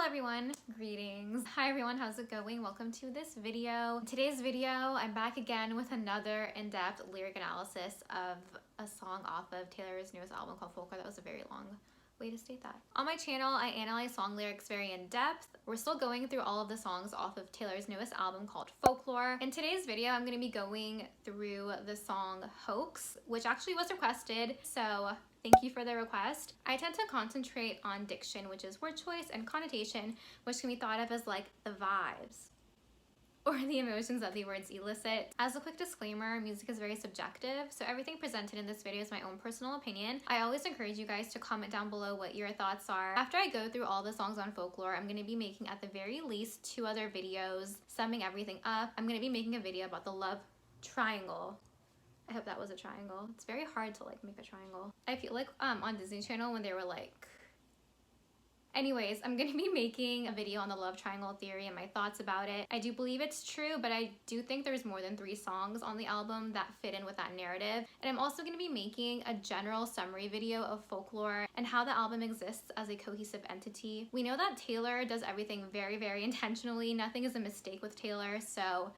everyone, greetings. Hi everyone, how's it going? Welcome to this video. Today's video, I'm back again with another in-depth lyric analysis of a song off of Taylor's newest album called Folklore. That was a very long way to state that. On my channel, I analyze song lyrics very in depth. We're still going through all of the songs off of Taylor's newest album called Folklore. In today's video, I'm going to be going through the song Hoax, which actually was requested, so thank you for the request. I tend to concentrate on diction, which is word choice, and connotation, which can be thought of as like the vibes or the emotions that the words elicit. As a quick disclaimer, music is very subjective, so everything presented in this video is my own personal opinion. I always encourage you guys to comment down below what your thoughts are. After I go through all the songs on Folklore, I'm going to be making at the very least 2 other videos summing everything up. I'm going to be making a video about the love triangle. I hope that was a triangle. It's very hard to like make a triangle. I feel like on Disney Channel when they were like... Anyways, I'm gonna be making a video on the love triangle theory and my thoughts about it. I do believe it's true, but I do think there's more than 3 songs on the album that fit in with that narrative. And I'm also gonna be making a general summary video of Folklore and how the album exists as a cohesive entity. We know that Taylor does everything very, very intentionally. Nothing is a mistake with Taylor, so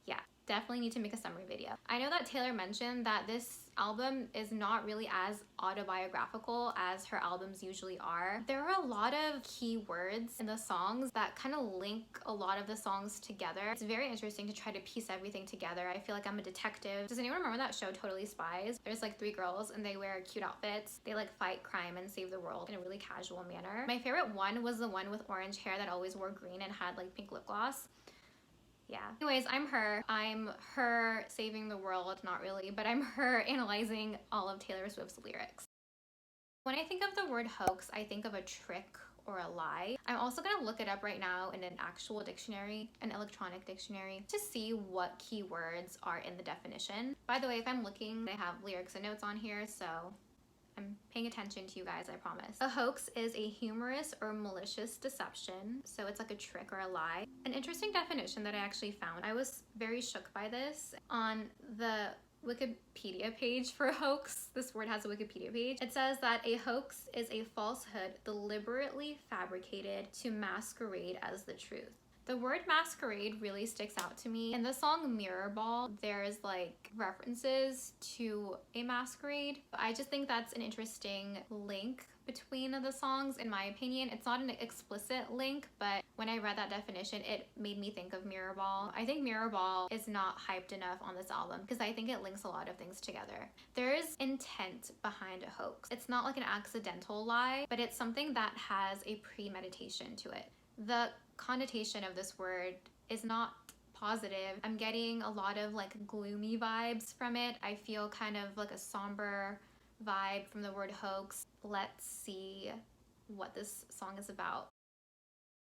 yeah. Definitely need to make a summary video. I know that Taylor mentioned that this album is not really as autobiographical as her albums usually are. There are a lot of key words in the songs that kind of link a lot of the songs together. It's very interesting to try to piece everything together. I feel like I'm a detective. Does anyone remember that show Totally Spies? There's like 3 girls and they wear cute outfits. They like fight crime and save the world in a really casual manner. My favorite one was the one with orange hair that always wore green and had like pink lip gloss. Yeah. Anyways, I'm her saving the world, not really, but I'm her analyzing all of Taylor Swift's lyrics. When I think of the word hoax, I think of a trick or a lie. I'm also gonna look it up right now in an actual dictionary, an electronic dictionary, to see what keywords are in the definition. By the way, if I'm looking, I have lyrics and notes on here, so I'm paying attention to you guys, I promise. A hoax is a humorous or malicious deception, so it's like a trick or a lie. An interesting definition that I actually found, I was very shook by this. On the Wikipedia page for hoax, this word has a Wikipedia page, it says that a hoax is a falsehood deliberately fabricated to masquerade as the truth. The word masquerade really sticks out to me. In the song Mirror Ball, there's like references to a masquerade. I just think that's an interesting link between the songs, in my opinion. It's not an explicit link, but when I read that definition, it made me think of Mirror Ball. I think Mirror Ball is not hyped enough on this album because I think it links a lot of things together. There is intent behind a hoax. It's not like an accidental lie, but it's something that has a premeditation to it. The connotation of this word is not positive. I'm getting a lot of like gloomy vibes from it. I feel kind of like a somber vibe from the word hoax. Let's see what this song is about.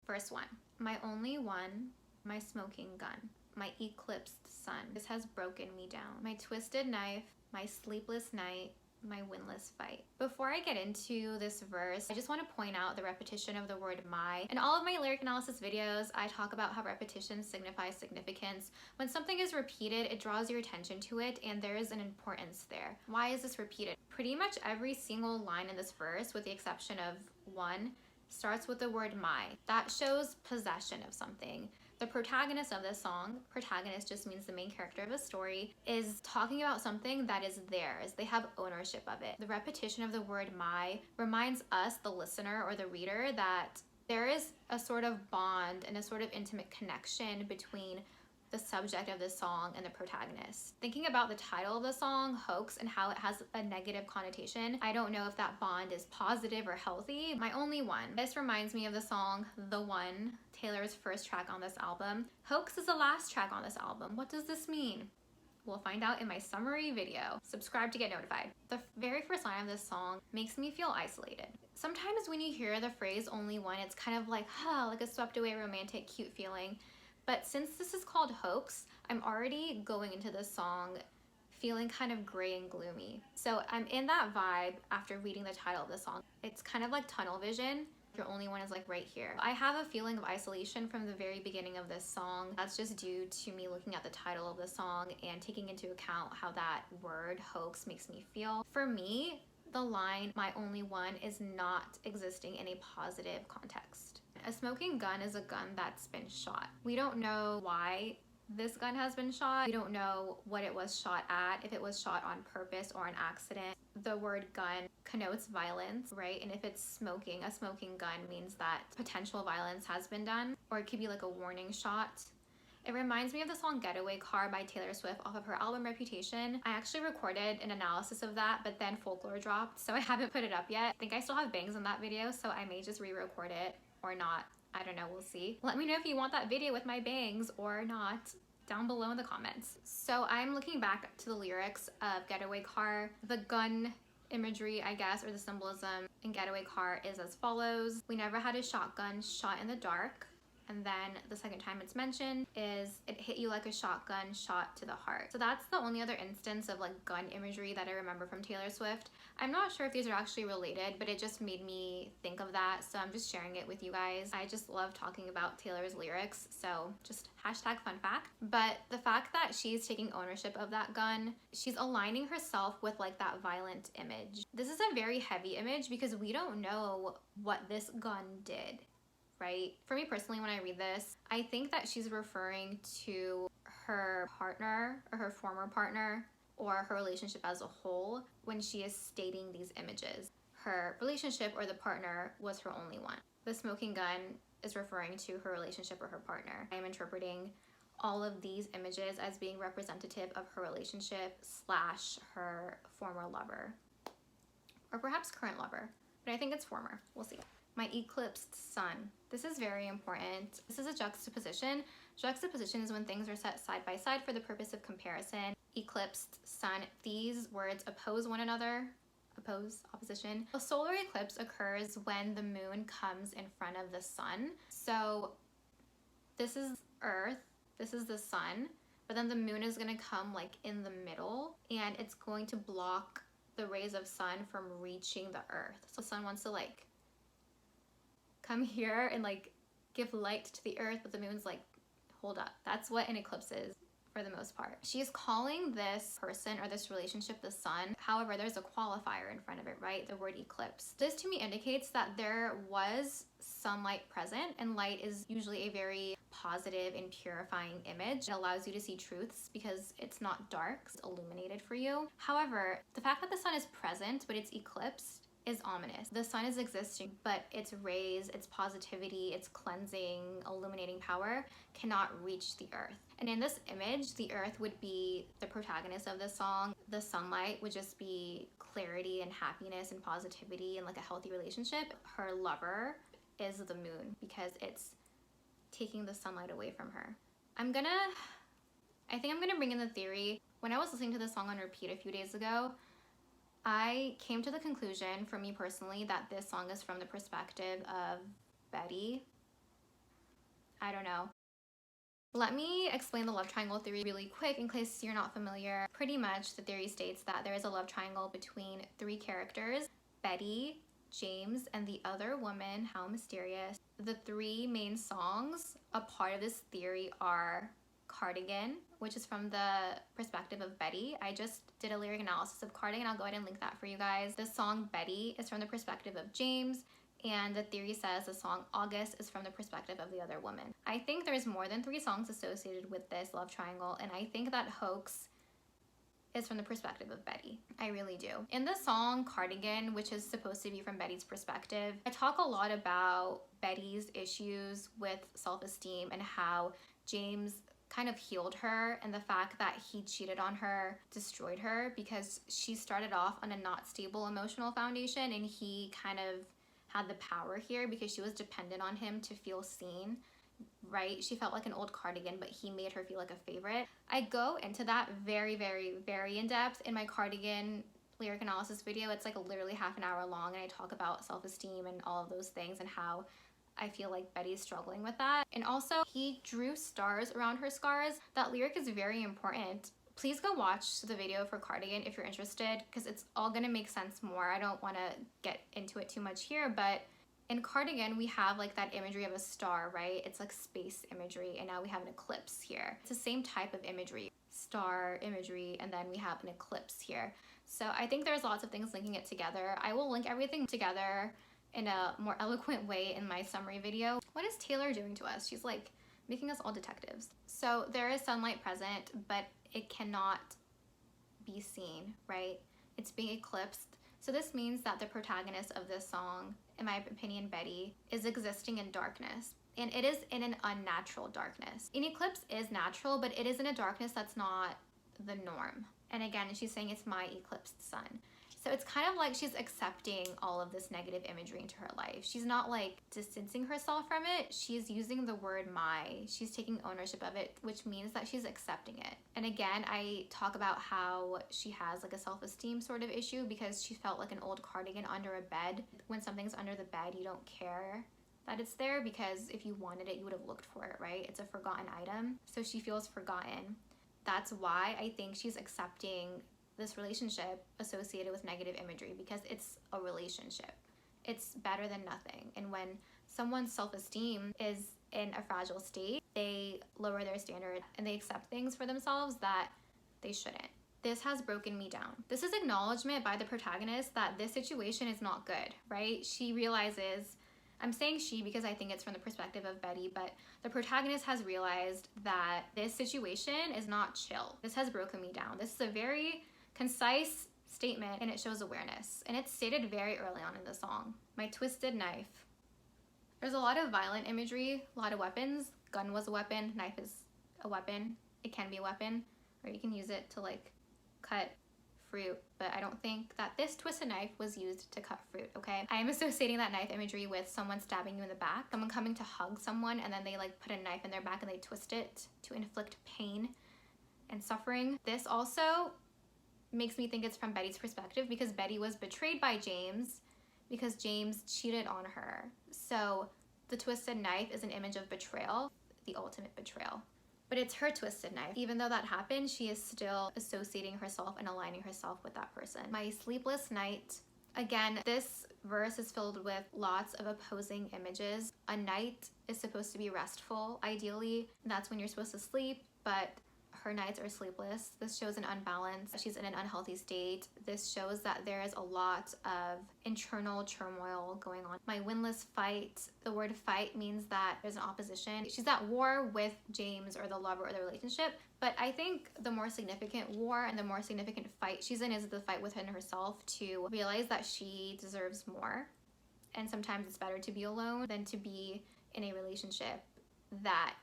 First one. My only one, my smoking gun, my eclipsed sun. This has broken me down. My twisted knife, my sleepless night, my winless fight. Before I get into this verse, I just want to point out the repetition of the word my. In all of my lyric analysis videos, I talk about how repetition signifies significance. When something is repeated, it draws your attention to it, and there is an importance there. Why is this repeated? Pretty much every single line in this verse, with the exception of one, starts with the word my. That shows possession of something. The protagonist of this song, protagonist just means the main character of a story, is talking about something that is theirs. They have ownership of it. The repetition of the word my reminds us, the listener or the reader, that there is a sort of bond and a sort of intimate connection between the subject of this song and the protagonist. Thinking about the title of the song, Hoax, and how it has a negative connotation, I don't know if that bond is positive or healthy. My only one. This reminds me of the song The One, Taylor's first track on this album. Hoax is the last track on this album. What does this mean? We'll find out in my summary video. Subscribe to get notified. The very first line of this song makes me feel isolated. Sometimes when you hear the phrase only one, it's kind of like, like a swept away romantic cute feeling. But since this is called Hoax, I'm already going into this song feeling kind of gray and gloomy. So I'm in that vibe after reading the title of the song. It's kind of like tunnel vision. Your only one is like right here. I have a feeling of isolation from the very beginning of this song. That's just due to me looking at the title of the song and taking into account how that word hoax makes me feel. For me, the line, my only one, is not existing in a positive context. A smoking gun is a gun that's been shot. We don't know why this gun has been shot. We don't know what it was shot at, if it was shot on purpose or an accident. The word gun connotes violence, right? And if it's smoking, a smoking gun means that potential violence has been done, or it could be like a warning shot. It reminds me of the song Getaway Car by Taylor Swift off of her album Reputation. I actually recorded an analysis of that, but then Folklore dropped, so I haven't put it up yet. I think I still have bangs in that video, so I may just re-record it or not. I don't know, we'll see. Let me know if you want that video with my bangs or not down below in the comments. So I'm looking back to the lyrics of Getaway Car. The gun imagery, I guess, or the symbolism in Getaway Car is as follows. We never had a shotgun shot in the dark. And then the second time it's mentioned is it hit you like a shotgun shot to the heart. So that's the only other instance of like gun imagery that I remember from Taylor Swift. I'm not sure if these are actually related, but it just made me think of that. So I'm just sharing it with you guys. I just love talking about Taylor's lyrics. So just hashtag fun fact. But the fact that she's taking ownership of that gun, she's aligning herself with like that violent image. This is a very heavy image because we don't know what this gun did. Right? For me personally, when I read this, I think that she's referring to her partner or her former partner or her relationship as a whole when she is stating these images. Her relationship or the partner was her only one. The smoking gun is referring to her relationship or her partner. I am interpreting all of these images as being representative of her relationship slash her former lover, or perhaps current lover, but I think it's former. We'll see. My eclipsed sun. This is very important. This is a juxtaposition. Juxtaposition is when things are set side by side for the purpose of comparison. Eclipsed sun. These words oppose one another. Oppose, opposition. A solar eclipse occurs when the moon comes in front of the sun. So this is Earth, this is the sun, but then the moon is gonna come like in the middle and it's going to block the rays of sun from reaching the Earth. So the sun wants to like come here and like give light to the Earth, but the moon's like, hold up. That's what an eclipse is for the most part. She's calling this person or this relationship the sun. However, there's a qualifier in front of it, right? The word eclipse. This to me indicates that there was sunlight present, and light is usually a very positive and purifying image. It allows you to see truths because it's not dark, it's illuminated for you. However, the fact that the sun is present, but it's eclipsed, is ominous. The sun is existing, but its rays, its positivity, its cleansing, illuminating power cannot reach the Earth. And in this image, the Earth would be the protagonist of the song. The sunlight would just be clarity and happiness and positivity and like a healthy relationship. Her lover is the moon because it's taking the sunlight away from her. I think I'm gonna bring in the theory. When I was listening to this song on repeat a few days ago, I came to the conclusion, for me personally, that this song is from the perspective of Betty. I don't know. Let me explain the love triangle theory really quick in case you're not familiar. Pretty much the theory states that there is a love triangle between three characters, Betty, James, and the other woman. How mysterious. The three main songs a part of this theory are Cardigan, which is from the perspective of Betty. I just did a lyric analysis of Cardigan. I'll go ahead and link that for you guys. The song Betty is from the perspective of James, and the theory says the song August is from the perspective of the other woman. I think there's more than 3 songs associated with this love triangle, and I think that Hoax is from the perspective of Betty. I really do. In the song Cardigan, which is supposed to be from Betty's perspective, I talk a lot about Betty's issues with self-esteem and how James kind of healed her, and the fact that he cheated on her destroyed her because she started off on a not stable emotional foundation, and he kind of had the power here because she was dependent on him to feel seen, right? She felt like an old cardigan, but he made her feel like a favorite. I go into that very, very, very in depth in my Cardigan lyric analysis video. It's like literally half an hour long, and I talk about self-esteem and all of those things and how I feel like Betty's struggling with that. And also, he drew stars around her scars. That lyric is very important. Please go watch the video for Cardigan if you're interested, because it's all gonna make sense more. I don't wanna get into it too much here, but in Cardigan, we have like that imagery of a star, right? It's like space imagery, and now we have an eclipse here. It's the same type of imagery, star imagery, and then we have an eclipse here. So I think there's lots of things linking it together. I will link everything together in a more eloquent way in my summary video. What is Taylor doing to us? She's like making us all detectives. So there is sunlight present, but it cannot be seen, right? It's being eclipsed. So this means that the protagonist of this song, in my opinion, Betty, is existing in darkness. And it is in an unnatural darkness. An eclipse is natural, but it is in a darkness that's not the norm. And again, she's saying it's my eclipsed sun. So it's kind of like she's accepting all of this negative imagery into her life. She's not like distancing herself from it. She's using the word my. She's taking ownership of it, which means that she's accepting it. And again, I talk about how she has like a self-esteem sort of issue because she felt like an old cardigan under a bed. When something's under the bed, you don't care that it's there because if you wanted it, you would have looked for it, right? It's a forgotten item. So she feels forgotten. That's why I think she's accepting this relationship associated with negative imagery because it's a relationship. It's better than nothing. And when someone's self-esteem is in a fragile state, they lower their standard and they accept things for themselves that they shouldn't. This has broken me down. This is acknowledgement by the protagonist that this situation is not good, right? She realizes, I'm saying she because I think it's from the perspective of Betty, but the protagonist has realized that this situation is not chill. This has broken me down. This is a very concise statement and it shows awareness. And it's stated very early on in the song. My twisted knife. There's a lot of violent imagery, a lot of weapons. Gun was a weapon, knife is a weapon. It can be a weapon, or you can use it to like cut fruit, but I don't think that this twisted knife was used to cut fruit, okay? I am associating that knife imagery with someone stabbing you in the back, someone coming to hug someone and then they like put a knife in their back and they twist it to inflict pain and suffering. This also makes me think it's from Betty's perspective because Betty was betrayed by James because James cheated on her. So the twisted knife is an image of betrayal, the ultimate betrayal. But it's her twisted knife. Even though that happened, she is still associating herself and aligning herself with that person. My sleepless night. Again, this verse is filled with lots of opposing images. A night is supposed to be restful. Ideally, that's when you're supposed to sleep, but her nights are sleepless. This shows an unbalance. She's in an unhealthy state. This shows that there is a lot of internal turmoil going on. My winless fight. The word fight means that there's an opposition. She's at war with James or the lover or the relationship, but I think the more significant war and the more significant fight she's in is the fight within herself to realize that she deserves more. And sometimes it's better to be alone than to be in a relationship that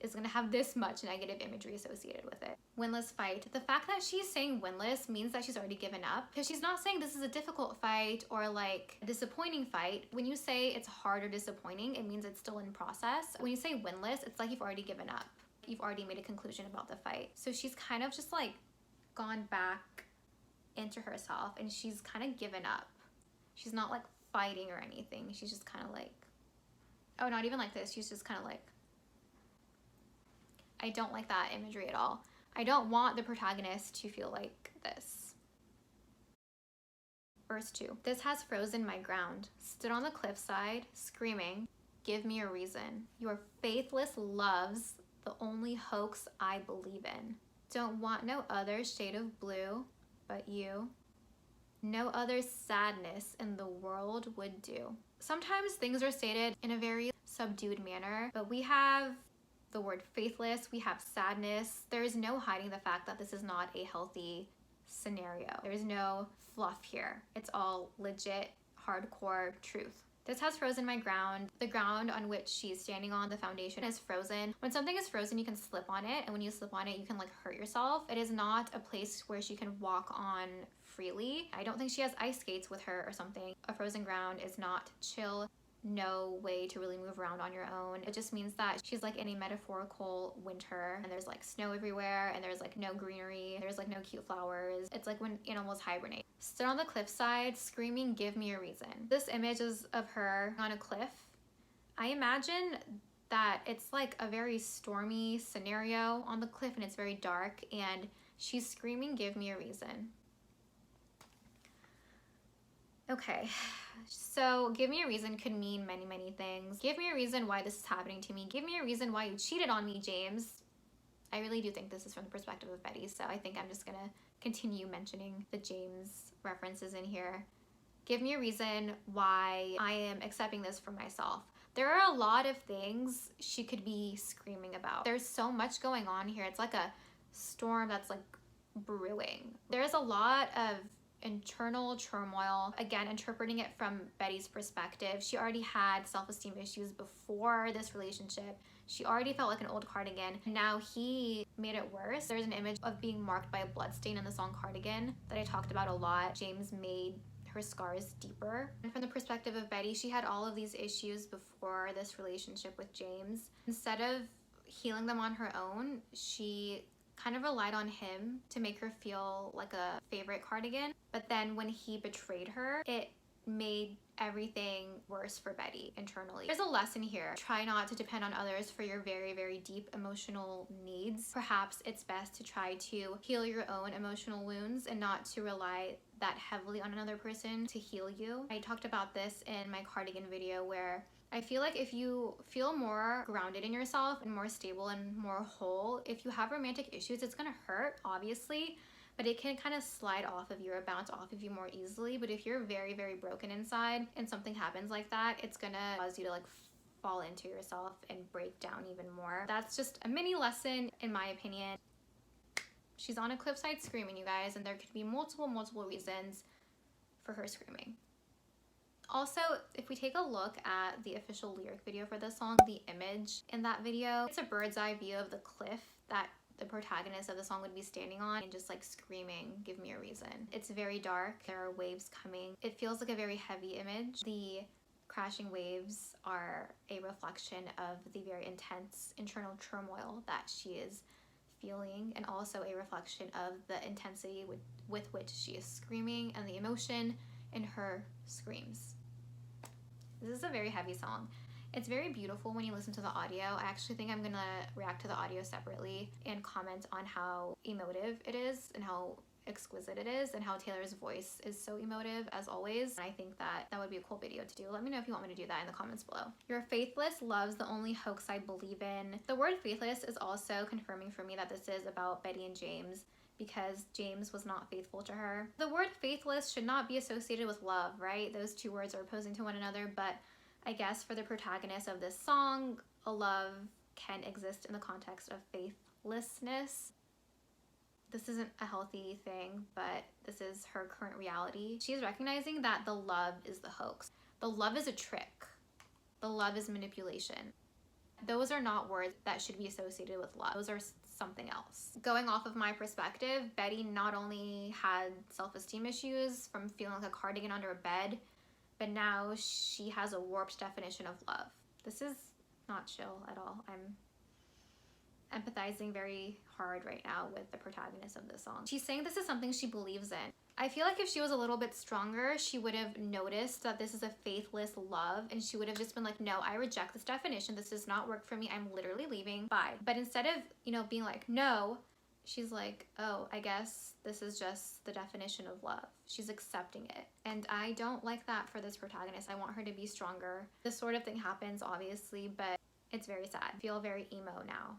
is going to have this much negative imagery associated with it. Winless fight. The fact that she's saying winless means that she's already given up because she's not saying this is a difficult fight or like a disappointing fight. When you say it's hard or disappointing, it means it's still in process. When you say winless, it's like you've already given up. You've already made a conclusion about the fight. So she's kind of just like gone back into herself and she's kind of given up. She's not like fighting or anything. She's just kind of like, oh, not even like this. She's just kind of like, I don't like that imagery at all. I don't want the protagonist to feel like this. Verse 2. This has frozen my ground. Stood on the cliffside, screaming, give me a reason. Your faithless love's the only hoax I believe in. Don't want no other shade of blue but you. No other sadness in the world would do. Sometimes things are stated in a very subdued manner, but we have the word faithless, we have sadness. There is no hiding the fact that this is not a healthy scenario. There is no fluff here. It's all legit, hardcore truth. This has frozen my ground. The ground on which she's standing on, the foundation, is frozen. When something is frozen, you can slip on it, and when you slip on it, you can like hurt yourself. It is not a place where she can walk on freely. I don't think she has ice skates with her or something. A frozen ground is not chill. No way to really move around on your own. It just means that she's like in a metaphorical winter and there's like snow everywhere and there's like no greenery, there's like no cute flowers. It's like when animals hibernate. Stood on the cliffside, screaming, give me a reason. This image is of her on a cliff. I imagine that it's like a very stormy scenario on the cliff and it's very dark and she's screaming, give me a reason. Okay, so give me a reason could mean many, many things. Give me a reason why this is happening to me. Give me a reason why you cheated on me, James. I really do think this is from the perspective of Betty, so I think I'm just gonna continue mentioning the James references in here. Give me a reason why I am accepting this for myself. There are a lot of things she could be screaming about. There's so much going on here. It's like a storm that's like brewing. There's a lot of internal turmoil. Again, interpreting it from Betty's perspective, she already had self-esteem issues before this relationship. She already felt like an old cardigan. Now he made it worse. There's an image of being marked by a bloodstain in the song Cardigan that I talked about a lot. James made her scars deeper. And from the perspective of Betty, she had all of these issues before this relationship with James. Instead of healing them on her own, she kind of relied on him to make her feel like a favorite cardigan. But then when he betrayed her, it made everything worse for Betty internally. There's a lesson here. Try not to depend on others for your very, very deep emotional needs. Perhaps it's best to try to heal your own emotional wounds and not to rely that heavily on another person to heal you. I talked about this in my cardigan video where I feel like if you feel more grounded in yourself and more stable and more whole, if you have romantic issues, it's gonna hurt, obviously, but it can kind of slide off of you or bounce off of you more easily. But if you're very, very broken inside and something happens like that, it's gonna cause you to like fall into yourself and break down even more. That's just a mini lesson in my opinion. She's on a cliffside screaming, you guys, and there could be multiple reasons for her screaming. Also, if we take a look at the official lyric video for this song, the image in that video, it's a bird's eye view of the cliff that the protagonist of the song would be standing on and just like screaming, give me a reason. It's very dark. There are waves coming. It feels like a very heavy image. The crashing waves are a reflection of the very intense internal turmoil that she is feeling, and also a reflection of the intensity with which she is screaming and the emotion in her screams. This is a very heavy song. It's very beautiful when you listen to the audio. I actually think I'm gonna react to the audio separately and comment on how emotive it is and how exquisite it is and how Taylor's voice is so emotive as always. I think that would be a cool video to do. Let me know if you want me to do that in the comments below. You're faithless, love's the only hoax I believe in. The word faithless is also confirming for me that this is about Betty and James, because James was not faithful to her. The word faithless should not be associated with love, right? Those two words are opposing to one another, but I guess for the protagonist of this song, a love can exist in the context of faithlessness. This isn't a healthy thing, but this is her current reality. She's recognizing that the love is the hoax. The love is a trick. The love is manipulation. Those are not words that should be associated with love. Those are something else. Going off of my perspective, Betty not only had self-esteem issues from feeling like a cardigan under a bed, but now she has a warped definition of love. This is not chill at all. I'm empathizing very hard right now with the protagonist of this song. She's saying this is something she believes in. I feel like if she was a little bit stronger, she would have noticed that this is a faithless love, and she would have just been like, no, I reject this definition. This does not work for me. I'm literally leaving. Bye. But instead of, being like, no, she's like, oh, I guess this is just the definition of love. She's accepting it. And I don't like that for this protagonist. I want her to be stronger. This sort of thing happens, obviously, but it's very sad. I feel very emo now.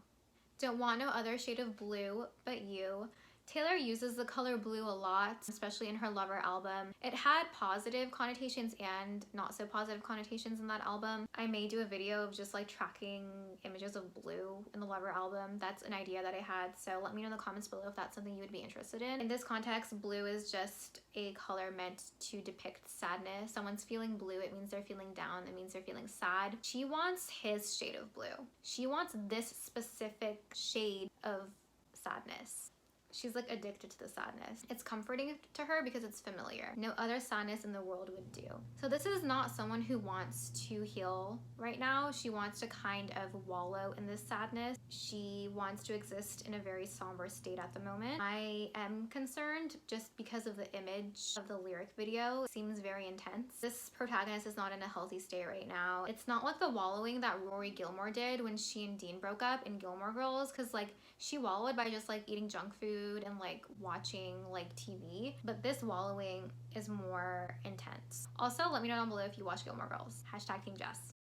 Don't want no other shade of blue but you. Taylor uses the color blue a lot, especially in her Lover album. It had positive connotations and not so positive connotations in that album. I may do a video of just like tracking images of blue in the Lover album. That's an idea that I had, so let me know in the comments below if that's something you would be interested in. In this context, blue is just a color meant to depict sadness. Someone's feeling blue, it means they're feeling down, it means they're feeling sad. She wants his shade of blue. She wants this specific shade of sadness. She's like addicted to the sadness. It's comforting to her because it's familiar. No other sadness in the world would do. So this is not someone who wants to heal right now. She wants to kind of wallow in this sadness. She wants to exist in a very somber state at the moment. I am concerned just because of the image of the lyric video. It seems very intense. This protagonist is not in a healthy state right now. It's not like the wallowing that Rory Gilmore did when she and Dean broke up in Gilmore Girls, because like she wallowed by just like eating junk food and like watching like TV, but this wallowing is more intense. Also, let me know down below if you watch Gilmore Girls. Hashtag Team Jess.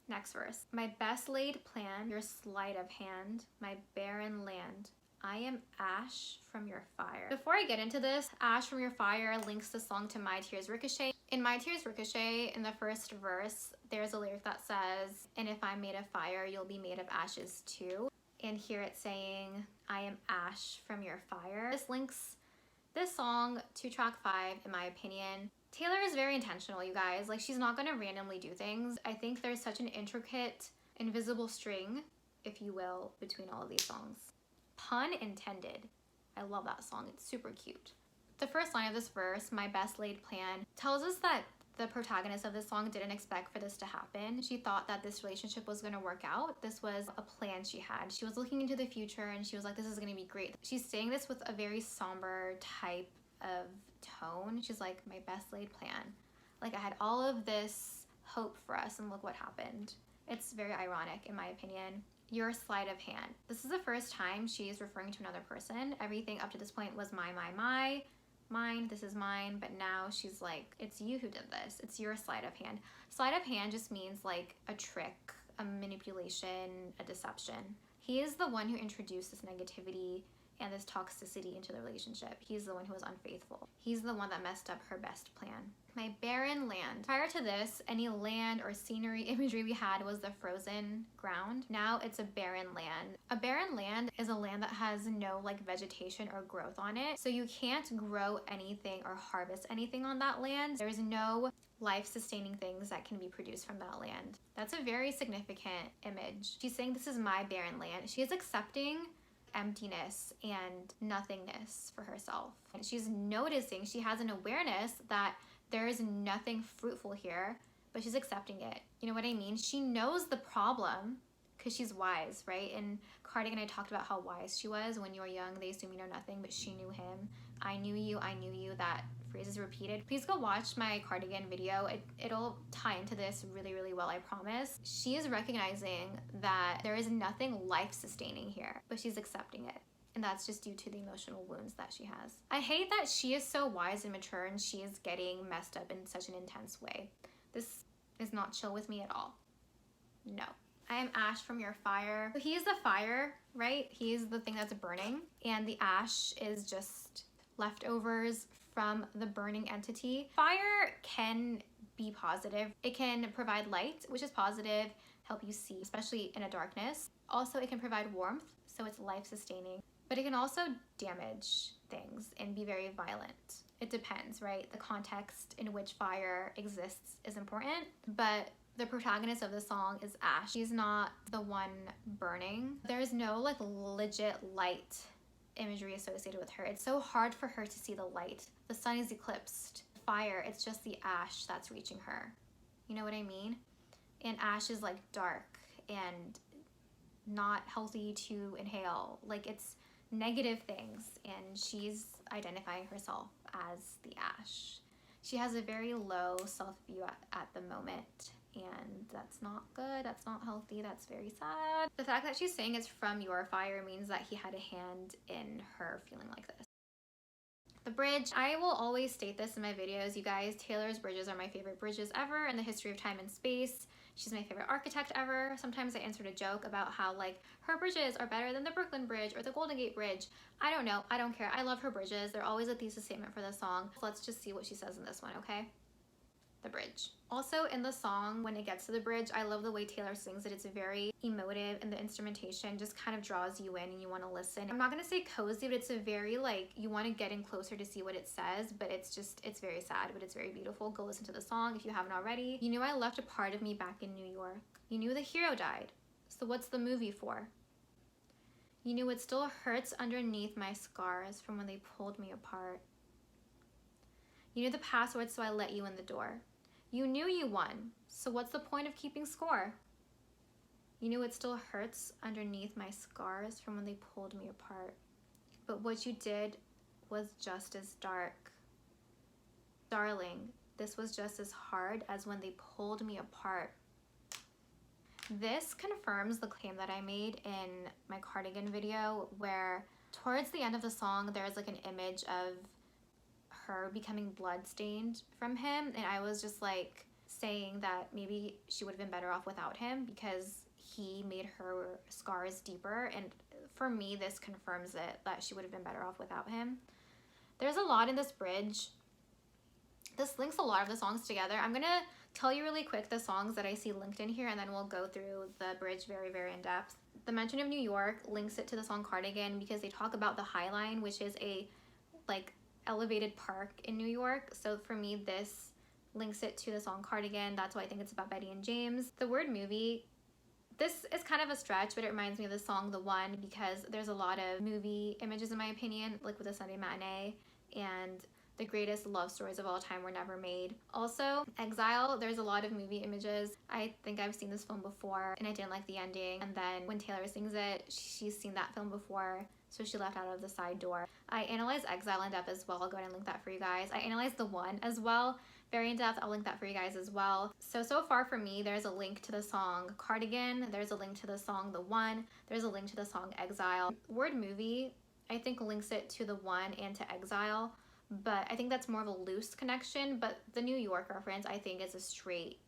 Next verse. My best laid plan, your sleight of hand, my barren land I am ash from your fire. Before I get into this, ash from your fire links the song to My Tears Ricochet. In My Tears Ricochet, in the first verse, there's a lyric that says, and if I'm made of fire, you'll be made of ashes too. And here it's saying, I am ash from your fire. This links this song to track 5, in my opinion. Taylor is very intentional, you guys. Like, she's not gonna randomly do things. I think there's such an intricate, invisible string, if you will, between all of these songs. Pun intended. I love that song. It's super cute. The first line of this verse, my best laid plan, tells us that the protagonist of this song didn't expect for this to happen. She thought that this relationship was gonna work out. This was a plan she had. She was looking into the future and she was like, this is gonna be great. She's saying this with a very somber type of tone. She's like, my best laid plan. Like, I had all of this hope for us and look what happened. It's very ironic, in my opinion. Your sleight of hand. This is the first time she's referring to another person. Everything up to this point was my, mine, this is mine, but now she's like, it's you who did this. It's your sleight of hand. Sleight of hand just means like a trick, a manipulation, a deception. He is the one who introduced this negativity and this toxicity into the relationship. He's the one who was unfaithful. He's the one that messed up her best plan. My barren land. Prior to this, any land or scenery imagery we had was the frozen ground. Now it's a barren land. A barren land is a land that has no like vegetation or growth on it. So you can't grow anything or harvest anything on that land. There's no life-sustaining things that can be produced from that land. That's a very significant image. She's saying this is my barren land. She is accepting emptiness and nothingness for herself. And she's noticing, she has an awareness that there is nothing fruitful here, but she's accepting it. You know what I mean? She knows the problem because she's wise, right? In Cardigan, I talked about how wise she was. When you're young, they assume you know nothing, but she knew him. I knew you, that phrase is repeated. Please go watch my Cardigan video. It'll tie into this really, really well, I promise. She is recognizing that there is nothing life-sustaining here, but she's accepting it. And that's just due to the emotional wounds that she has. I hate that she is so wise and mature and she is getting messed up in such an intense way. This is not chill with me at all. No. I am ash from your fire. So he is the fire, right? He is the thing that's burning. And the ash is just leftovers from the burning entity. Fire can be positive. It can provide light, which is positive, help you see, especially in a darkness. Also, it can provide warmth, so it's life-sustaining. But it can also damage things and be very violent. It depends, right? The context in which fire exists is important, but the protagonist of the song is Ash. She's not the one burning. There's no like legit light imagery associated with her. It's so hard for her to see the light. The sun is eclipsed. Fire, it's just the ash that's reaching her. You know what I mean? And ash is like dark and not healthy to inhale. Like, it's negative things, and she's identifying herself as the ash. She has a very low self-view at the moment, and that's not good, that's not healthy, that's very sad. The fact that she's saying it's from your fire means that he had a hand in her feeling like this. The bridge, I will always state this in my videos, you guys, Taylor's bridges are my favorite bridges ever in the history of time and space. She's my favorite architect ever. Sometimes I answered a joke about how like her bridges are better than the Brooklyn Bridge or the Golden Gate Bridge. I don't know, I don't care. I love her bridges. They're always a thesis statement for the song. So let's just see what she says in this one, okay? The bridge. Also in the song, when it gets to the bridge, I love the way Taylor sings it. It's very emotive and the instrumentation just kind of draws you in and you want to listen. I'm not gonna say cozy, but it's a very like, you want to get in closer to see what it says, but it's very sad, but it's very beautiful. Go listen to the song if you haven't already. You knew I left a part of me back in New York. You knew the hero died. So what's the movie for? You knew it still hurts underneath my scars from when they pulled me apart. You knew the password, so I let you in the door. You knew you won, so what's the point of keeping score? You knew it still hurts underneath my scars from when they pulled me apart. But what you did was just as dark. Darling, this was just as hard as when they pulled me apart. This confirms the claim that I made in my Cardigan video, where towards the end of the song, there's like an image of her becoming bloodstained from him, and I was just like saying that maybe she would have been better off without him because he made her scars deeper, and for me this confirms it, that she would have been better off without him. There's a lot in this bridge. This links a lot of the songs together. I'm gonna tell you really quick the songs that I see linked in here, and then we'll go through the bridge very, very in depth. The mention of New York links it to the song Cardigan because they talk about the High Line, which is a like elevated park in New York. So for me, this links it to the song Cardigan. That's why I think it's about Betty and James. The word movie, this is kind of a stretch, but it reminds me of the song The One because there's a lot of movie images in my opinion, like with a Sunday Matinee and the greatest love stories of all time were never made. Also, Exile, there's a lot of movie images. I think I've seen this film before and I didn't like the ending. And then when Taylor sings it, she's seen that film before, so she left out of the side door. I analyzed Exile in depth as well. I'll go ahead and link that for you guys. I analyzed The One as well, very in depth. I'll link that for you guys as well. So far for me, there's a link to the song Cardigan. There's a link to the song The One. There's a link to the song Exile. Word movie, I think links it to The One and to Exile, but I think that's more of a loose connection. But the New York reference, I think, is a straight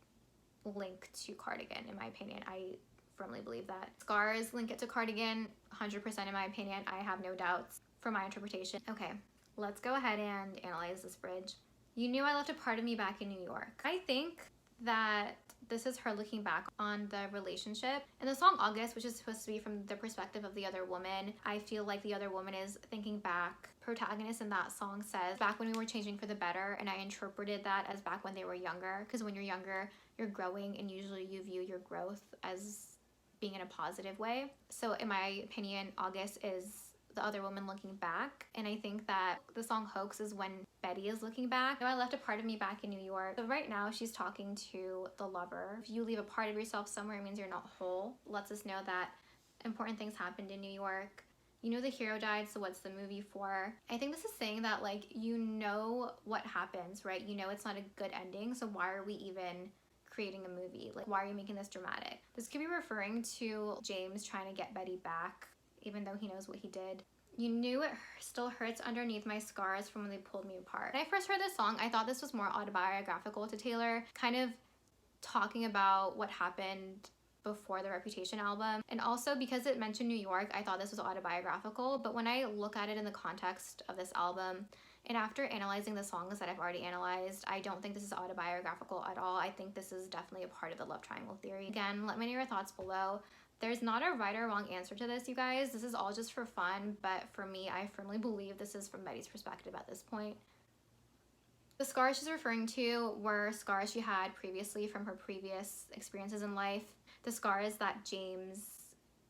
link to Cardigan, in my opinion. I firmly believe that. Scars link it to Cardigan, 100% in my opinion. I have no doubts for my interpretation. Okay, let's go ahead and analyze this bridge. You knew I left a part of me back in New York. I think that this is her looking back on the relationship. In the song August, which is supposed to be from the perspective of the other woman, I feel like the other woman is thinking back. Protagonist in that song says, back when we were changing for the better, and I interpreted that as back when they were younger, because when you're younger, you're growing, and usually you view your growth as being in a positive way. So in my opinion, August is the other woman looking back, and I think that the song Hoax is when Betty is looking back. I left a part of me back in New York. So right now she's talking to the lover. If you leave a part of yourself somewhere, it means you're not whole. Lets us know that important things happened in New York. You know the hero died, so what's the movie for? I think this is saying that, like, you know what happens, right? You know it's not a good ending, so why are we even creating a movie? Like, why are you making this dramatic? This could be referring to James trying to get Betty back, even though he knows what he did. You knew it still hurts underneath my scars from when they pulled me apart. When I first heard this song, I thought this was more autobiographical to Taylor, kind of talking about what happened before the Reputation album. And also because it mentioned New York, I thought this was autobiographical. But when I look at it in the context of this album, and after analyzing the songs that I've already analyzed, I don't think this is autobiographical at all. I think this is definitely a part of the love triangle theory. Again, let me know your thoughts below. There's not a right or wrong answer to this, you guys. This is all just for fun, but for me, I firmly believe this is from Betty's perspective at this point. The scars she's referring to were scars she had previously from her previous experiences in life. The scars that James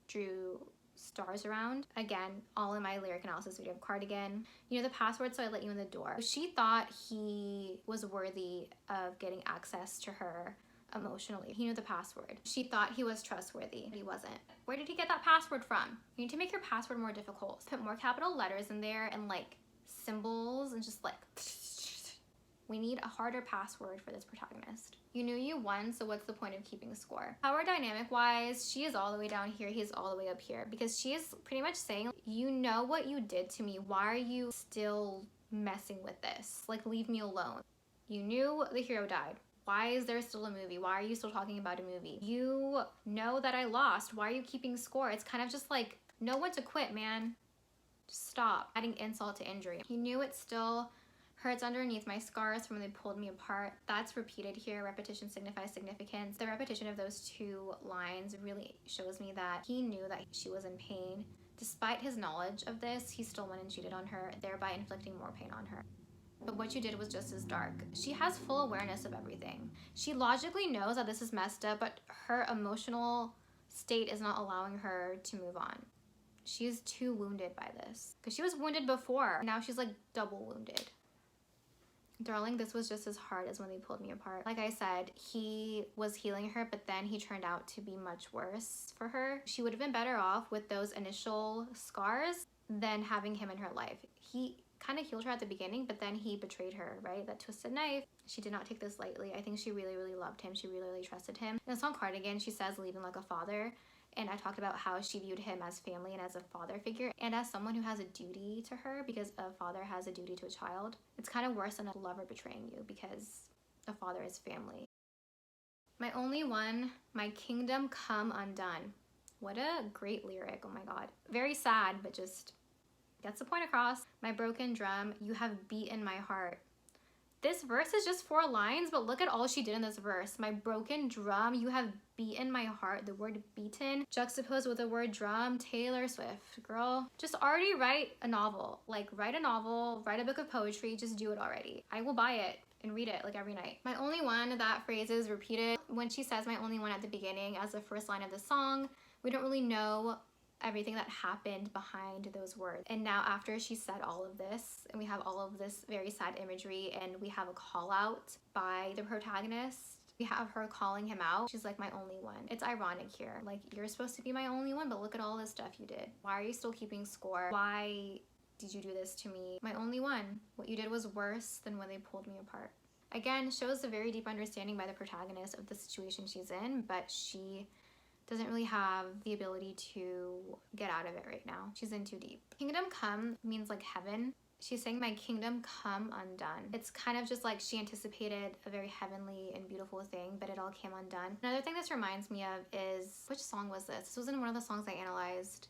drew stars around. Again, all in my lyric analysis video of Cardigan. You know the password, so I let you in the door. She thought he was worthy of getting access to her emotionally. He knew the password. She thought he was trustworthy. He wasn't. Where did he get that password from? You need to make your password more difficult. Put more capital letters in there and like symbols and just like we need a harder password for this protagonist. You knew you won, so what's the point of keeping score? Power dynamic wise, she is all the way down here, he's all the way up here, because she is pretty much saying, you know what you did to me, why are you still messing with this? Like, leave me alone. You knew the hero died. Why is there still a movie? Why are you still talking about a movie? You know that I lost. Why are you keeping score? It's kind of just like, know when to quit, man. Just stop adding insult to injury. You knew it still hurts underneath my scars from when they pulled me apart. That's repeated here. Repetition signifies significance. The repetition of those two lines really shows me that he knew that she was in pain. Despite his knowledge of this, he still went and cheated on her, thereby inflicting more pain on her. But what you did was just as dark. She has full awareness of everything. She logically knows that this is messed up, but her emotional state is not allowing her to move on. She's too wounded by this. Because she was wounded before. Now she's like double wounded. Darling, this was just as hard as when they pulled me apart. Like I said, he was healing her, but then he turned out to be much worse for her. She would have been better off with those initial scars than having him in her life. He kind of healed her at the beginning, but then he betrayed her, right? That twisted knife. She did not take this lightly. I think she really, really loved him. She really, really trusted him. In the song Cardigan, she says, leave him like a father. And I talked about how she viewed him as family and as a father figure and as someone who has a duty to her, because a father has a duty to a child. It's kind of worse than a lover betraying you because a father is family. My only one, my kingdom come undone. What a great lyric, oh my god. Very sad, but just gets the point across. My broken drum, you have beaten my heart. This verse is just 4 lines, but look at all she did in this verse. My broken drum, you have beaten my heart. The word beaten juxtaposed with the word drum. Taylor Swift, girl, just already write a novel. Like, write a novel, write a book of poetry, just do it already. I will buy it and read it like every night. My only one, that phrase is repeated when she says my only one at the beginning as the first line of the song. We don't really know everything that happened behind those words. And now after she said all of this, and we have all of this very sad imagery, and we have a call out by the protagonist, we have her calling him out. She's like, my only one. It's ironic here. Like, you're supposed to be my only one, but look at all this stuff you did. Why are you still keeping score? Why did you do this to me? My only one. What you did was worse than when they pulled me apart. Again, shows a very deep understanding by the protagonist of the situation she's in, but she doesn't really have the ability to get out of it right now. She's in too deep. Kingdom come means like heaven. She's saying my kingdom come undone. It's kind of just like she anticipated a very heavenly and beautiful thing, but it all came undone. Another thing this reminds me of is, which song was this? This was in one of the songs I analyzed.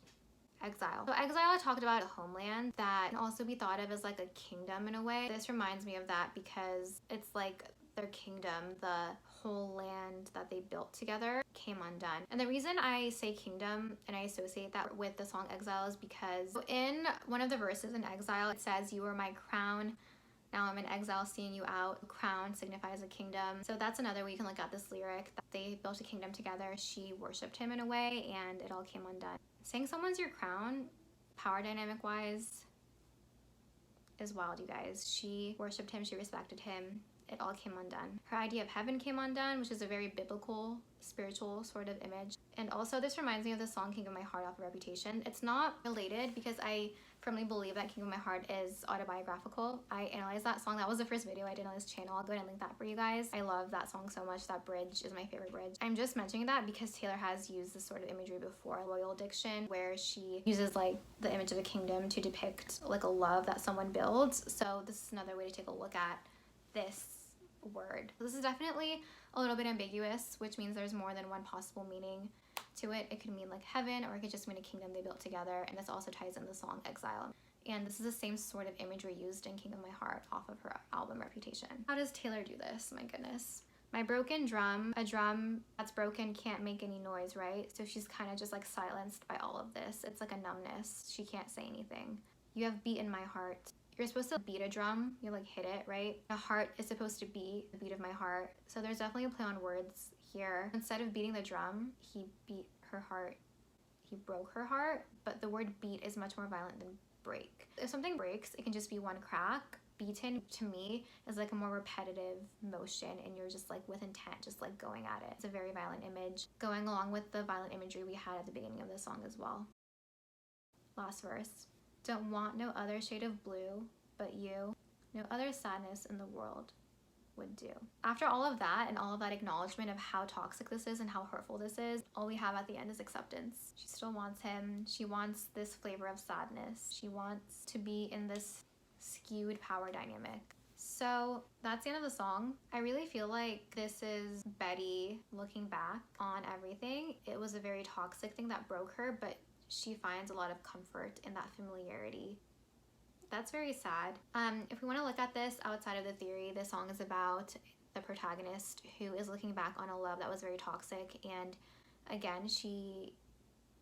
Exile. So exile, I talked about a homeland that can also be thought of as like a kingdom in a way. This reminds me of that because it's like their kingdom, the whole land that they built together, came undone. And the reason I say kingdom and I associate that with the song Exile is because in one of the verses in Exile, it says, you were my crown, now I'm in exile seeing you out. Crown signifies a kingdom. So that's another way you can look at this lyric, that they built a kingdom together. She worshipped him in a way and it all came undone. Saying someone's your crown, power dynamic wise, is wild, you guys. She worshipped him, she respected him. It all came undone. Her idea of heaven came undone, which is a very biblical, spiritual sort of image. And also this reminds me of the song King of My Heart off of Reputation. It's not related because I firmly believe that King of My Heart is autobiographical. I analyzed that song. That was the first video I did on this channel. I'll go ahead and link that for you guys. I love that song so much. That bridge is my favorite bridge. I'm just mentioning that because Taylor has used this sort of imagery before, Royal Diction, where she uses like the image of a kingdom to depict like a love that someone builds. So this is another way to take a look at this word. This is definitely a little bit ambiguous, which means there's more than one possible meaning to it. It could mean like heaven, or it could just mean a kingdom they built together, and this also ties in the song Exile. And this is the same sort of imagery used in King of My Heart off of her album Reputation. How does Taylor do this? My goodness. My broken drum, a drum that's broken can't make any noise, right? So she's kind of just like silenced by all of this. It's like a numbness. She can't say anything. You have beaten my heart. You're supposed to beat a drum, you like hit it, right? A heart is supposed to be the beat of my heart. So there's definitely a play on words here. Instead of beating the drum, he beat her heart. He broke her heart, but the word beat is much more violent than break. If something breaks, it can just be one crack. Beaten to me is like a more repetitive motion, and you're just like with intent, just like going at it. It's a very violent image, going along with the violent imagery we had at the beginning of the song as well. Last verse. Don't want no other shade of blue but you, no other sadness in the world would do. After all of that and all of that acknowledgement of how toxic this is and how hurtful this is, all we have at the end is acceptance. She still wants him. She wants this flavor of sadness. She wants to be in this skewed power dynamic. So that's the end of the song. I really feel like this is Betty looking back on everything. It was a very toxic thing that broke her, but she finds a lot of comfort in that familiarity. That's very sad. If we want to look at this outside of the theory, this song is about the protagonist who is looking back on a love that was very toxic, and again, she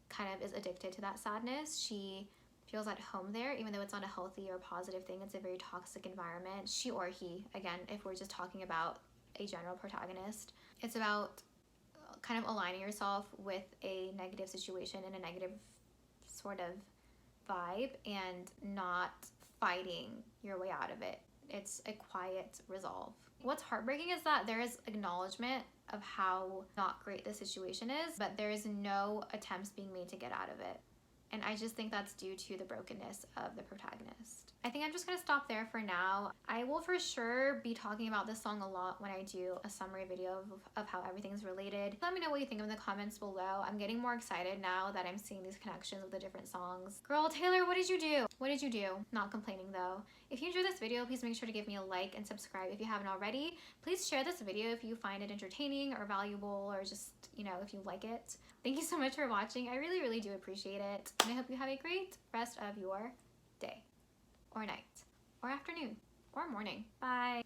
kind of is addicted to that sadness. She feels at home there, even though it's not a healthy or positive thing. It's a very toxic environment. She or he, again, if we're just talking about a general protagonist. It's about kind of aligning yourself with a negative situation and a negative sort of vibe and not fighting your way out of it. It's a quiet resolve. What's heartbreaking is that there is acknowledgement of how not great the situation is, but there is no attempts being made to get out of it. And I just think that's due to the brokenness of the protagonist. I think I'm just gonna stop there for now. I will for sure be talking about this song a lot when I do a summary video of how everything's related. Let me know what you think in the comments below. I'm getting more excited now that I'm seeing these connections with the different songs. Girl, Taylor, what did you do? What did you do? Not complaining though. If you enjoyed this video, please make sure to give me a like and subscribe if you haven't already. Please share this video if you find it entertaining or valuable, or just, you know, if you like it. Thank you so much for watching. I really, really do appreciate it. And I hope you have a great rest of your day, or night, or afternoon, or morning. Bye.